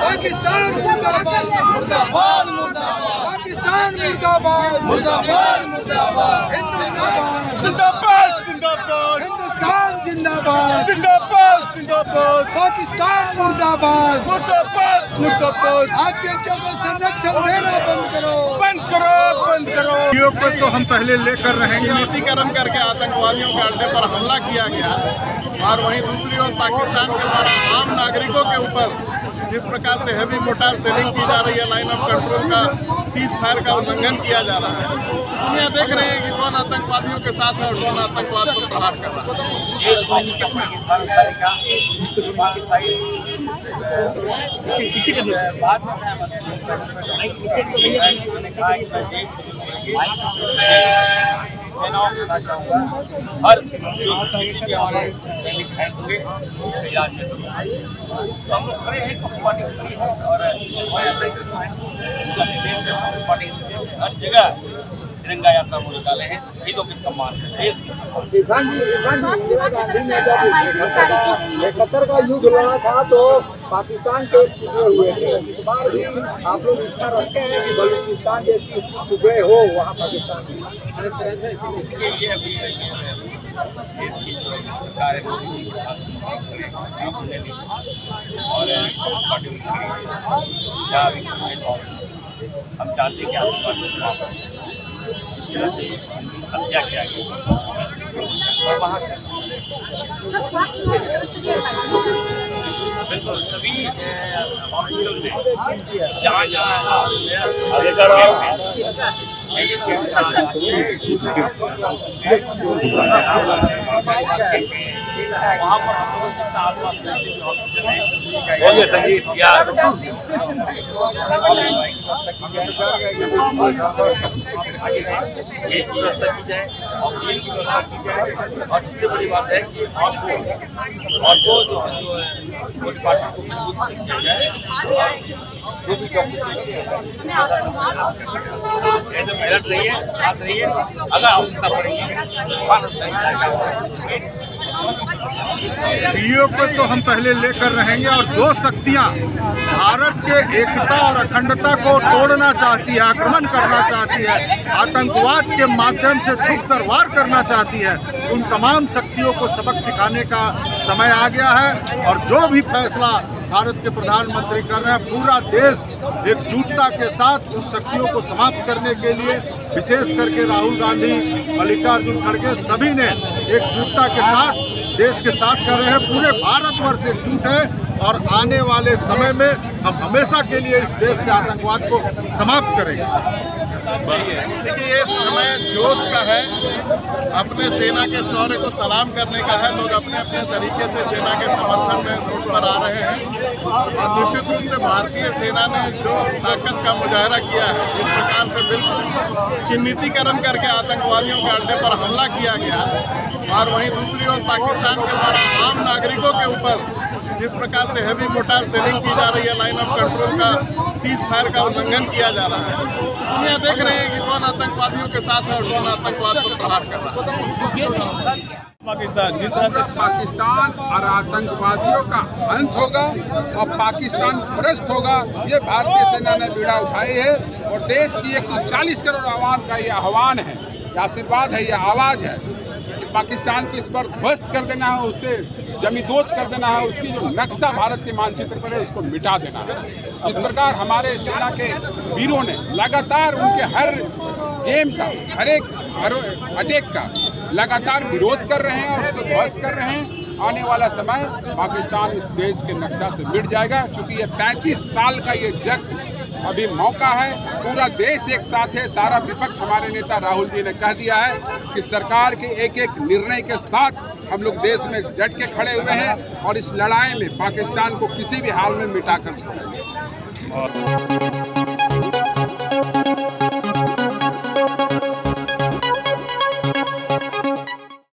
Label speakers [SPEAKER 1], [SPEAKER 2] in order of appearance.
[SPEAKER 1] पाकिस्तान जिंदाबाद, मुर्दाबाद मुर्दाबाद, पाकिस्तान मुर्दाबाद, मुर्दाबाद मुर्दाबाद, हिंदुस्तान जिंदाबाद, जिंदाबाद, हिंदुस्तान जिंदाबाद, जिंदाबाद जिंदाबाद, पाकिस्तान मुर्दाबाद, मुर्दाबाद मुर्दाबाद। आतंकियों को संरक्षण देना बंद करो, बंद करो, बंद करो।
[SPEAKER 2] को तो हम पहले लेकर रहेंगे। नीतिकरण करके आतंकवादियों के अड्डे पर हमला किया गया और वहीं दूसरी ओर पाकिस्तान के द्वारा आम नागरिकों के ऊपर जिस प्रकार से हैवी मोटार सेलिंग की जा रही है, लाइन ऑफ कंट्रोल का सीज फायर का उल्लंघन किया जा रहा है। दुनिया देख रही है कि कौन आतंकवादियों के साथ है और कौन आतंकवाद पर प्रहार कर रहा है।
[SPEAKER 3] हर सैनिक होंगे उसके याद में हम लोग खड़े हैं, पार्टी खड़ी है और पार्टी हर जगह तिरंगा यात्रा वो निकाले हैं, शहीदों के सम्मान है।
[SPEAKER 4] कतर का युद्ध लड़ा था तो पाकिस्तान के टुकड़े हुए थे। इस बार भी आप लोग इच्छा रखते हैं कि बलूचिस्तान जैसी टुकड़े हो वहाँ पाकिस्तान में।
[SPEAKER 3] ये अभी देश की सरकार है मोदी जी के साथ हमने ली और पार्टी में खड़ी है। हम चाहते हैं कि आतंकवाद समाप्त हो, इस तरह से हत्या किया गया और वहाँ बिल्कुल सभी हॉस्पिटल में जहाँ जहाँ वहाँ पर हम लोगों जितना आसपास हॉस्पिटल है संगीत या ये व्यवस्था की जाए, ऑक्सीजन की व्यवस्था की जाए और सबसे बड़ी बात है कि ऑर्थो जो डिपार्टमेंट को मजबूत किया जाए। जो भी डॉक्टर मेहनत रही है, साथ रही है, अगर आवश्यकता पड़ेगी
[SPEAKER 2] पीओ को तो हम पहले लेकर रहेंगे और जो शक्तियां भारत के एकता और अखंडता को तोड़ना चाहती है, आक्रमण करना चाहती है, आतंकवाद के माध्यम से छुपकर वार करना चाहती है, उन तमाम शक्तियों को सबक सिखाने का समय आ गया है। और जो भी फैसला भारत के प्रधानमंत्री कर रहे हैं, पूरा देश एकजुटता के साथ उन शक्तियों को समाप्त करने के लिए, विशेष करके राहुल गांधी, मल्लिकार्जुन खड़गे सभी ने एकजुटता के साथ देश के साथ कर रहे हैं। पूरे भारतवर्ष एकजुट है और आने वाले समय में हम हमेशा के लिए इस देश से आतंकवाद को समाप्त करेंगे। देखिए, ये समय जोश का है, अपने सेना के शौर्य को सलाम करने का है। लोग अपने अपने तरीके से सेना के समर्थन में रोड पर आ रहे हैं और निश्चित रूप से भारतीय सेना ने जो ताकत का मुजाहरा किया है, इस प्रकार से बिल्कुल चिन्हितीकरण करके आतंकवादियों के अड्डे पर हमला किया गया और वहीं दूसरी ओर पाकिस्तान के द्वारा आम नागरिकों के ऊपर जिस प्रकार से हैवी मोटार सेलिंग की जा रही है, लाइन ऑफ कंट्रोल का सीज फायर का उल्लंघन किया जा रहा है। दुनिया देख रही है कि कौन आतंकवादियों के साथ है और कौन आतंकवाद पर प्रहार कर रहा है।
[SPEAKER 5] पाकिस्तान जिस तरह से पाकिस्तान और आतंकवादियों का अंत होगा और पाकिस्तान परास्त होगा, ये भारतीय सेना ने बीड़ा उठाई है और देश की 140 करोड़ आवाम का ये आह्वान है, ये आशीर्वाद है, ये आवाज़ है कि पाकिस्तान को इस पर ध्वस्त कर देना है, उससे जमींदोज कर देना है, उसकी जो नक्शा भारत के मानचित्र पर है उसको मिटा देना है। इस प्रकार हमारे सेना के वीरों ने लगातार उनके हर गेम का, हर एक अटैक का लगातार विरोध कर रहे हैं और उसको ध्वस्त कर रहे हैं। आने वाला समय पाकिस्तान इस देश के नक्शा से मिट जाएगा, क्योंकि ये 35 साल का ये जंग अभी मौका है। पूरा देश एक साथ है, सारा विपक्ष, हमारे नेता राहुल जी ने कह दिया है कि सरकार के एक एक निर्णय के साथ हम लोग देश में डट के खड़े हुए हैं और इस लड़ाई में पाकिस्तान को किसी भी हाल में मिटा कर छोड़ेंगे।